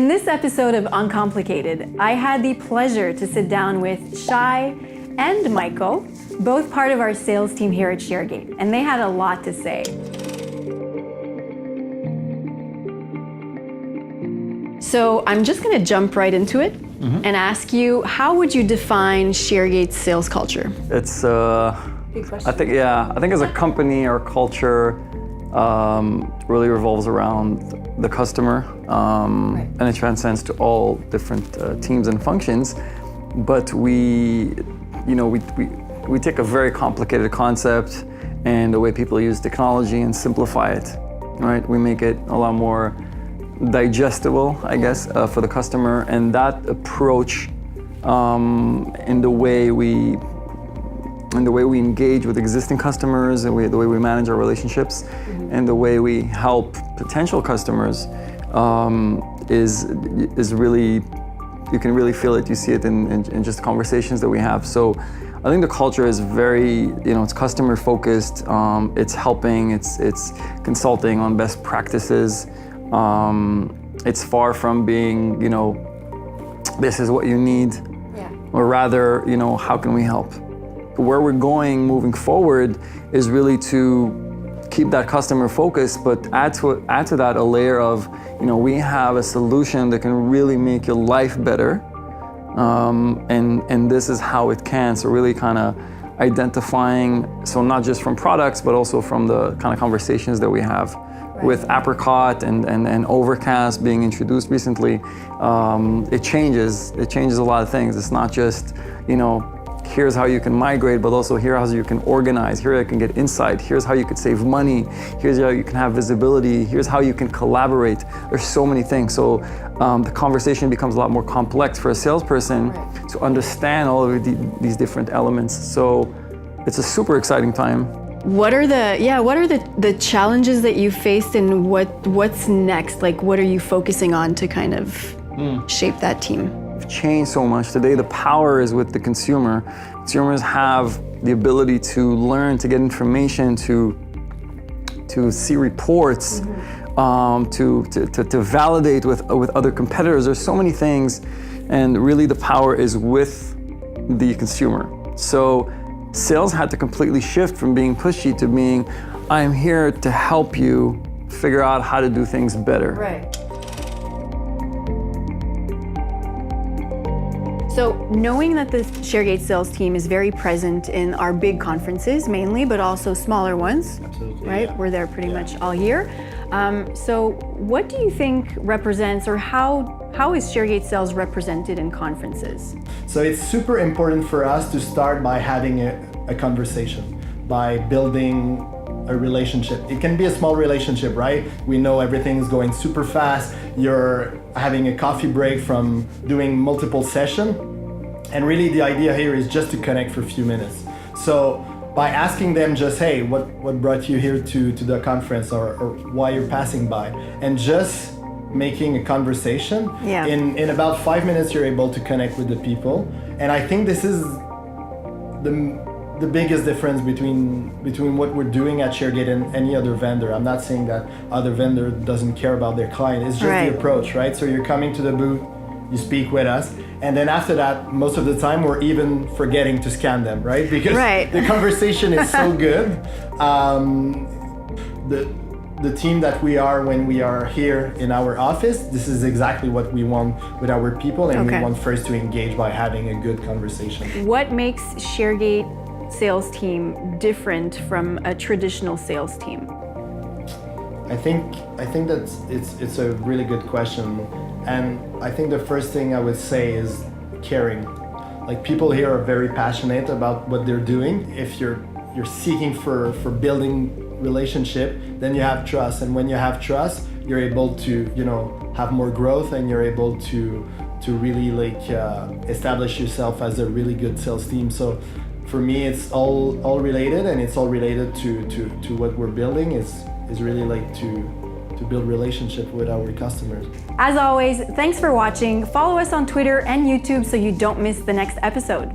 In this episode of Uncomplicated, I had the pleasure to sit down with Shai and Michael, both part of our sales team here at ShareGate, and they had a lot to say. So I'm just going to jump right into it and ask you, how would you define ShareGate's sales culture? It's Big question. I think as a company, our culture really revolves around the customer, and it transcends to all different teams and functions. But we take a very complicated concept and the way people use technology and simplify it, right? We make it a lot more digestible, I guess, for the customer, and that approach in the way we engage with existing customers, and the way we manage our relationships, and the way we help potential customers is really, you can really feel it. You see it in just conversations that we have. So I think the culture is very, it's customer focused. It's helping. It's consulting on best practices. It's far from being, this is what you need, or rather, how can we help? Where we're going moving forward is really to keep that customer focused, but add to that a layer of, we have a solution that can really make your life better, and this is how it can. So really kind of identifying, so not just from products, but also from the kind of conversations that we have. Right. With Apricot and Overcast being introduced recently, it changes a lot of things. It's not just, here's how you can migrate, but also here's how you can organize, here you can get insight, here's how you could save money, here's how you can have visibility, here's how you can collaborate. There's so many things. So the conversation becomes a lot more complex for a salesperson to understand all of these different elements. So it's a super exciting time. What are the challenges that you faced, and what's next? Like, what are you focusing on to kind of shape that team? We've changed so much. Today, the power is with the consumer. Consumers have the ability to learn, to get information, to see reports, to validate with other competitors. There's so many things, and really the power is with the consumer. So sales had to completely shift from being pushy to being, I'm here to help you figure out how to do things better. Right. So knowing that the ShareGate sales team is very present in our big conferences mainly, but also smaller ones, absolutely, right? We're there pretty much all year. So what do you think represents, or how is ShareGate sales represented in conferences? So it's super important for us to start by having a conversation, by building a relationship. It can be a small relationship, right? We know everything's going super fast. You're having a coffee break from doing multiple sessions. And really the idea here is just to connect for a few minutes. So by asking them just, hey, what brought you here to the conference, or why you're passing by, and just making a conversation, in about 5 minutes you're able to connect with the people. And I think this is the biggest difference between what we're doing at ShareGate and any other vendor. I'm not saying that other vendor doesn't care about their client. It's just the approach, right? So you're coming to the booth, you speak with us, and then after that, most of the time we're even forgetting to scan them, right? Because the conversation is so good. The team that we are when we are here in our office, this is exactly what we want with our people, and we want first to engage by having a good conversation. What makes ShareGate sales team different from a traditional sales team? I think that it's a really good question, and I think the first thing I would say is caring. Like, people here are very passionate about what they're doing. If you're seeking for building relationship, then you have trust, and when you have trust, you're able to have more growth, and you're able to really establish yourself as a really good sales team. So for me, it's all related, and it's all related to what we're building is really to build relationship with our customers. As always, thanks for watching. Follow us on Twitter and YouTube so you don't miss the next episode.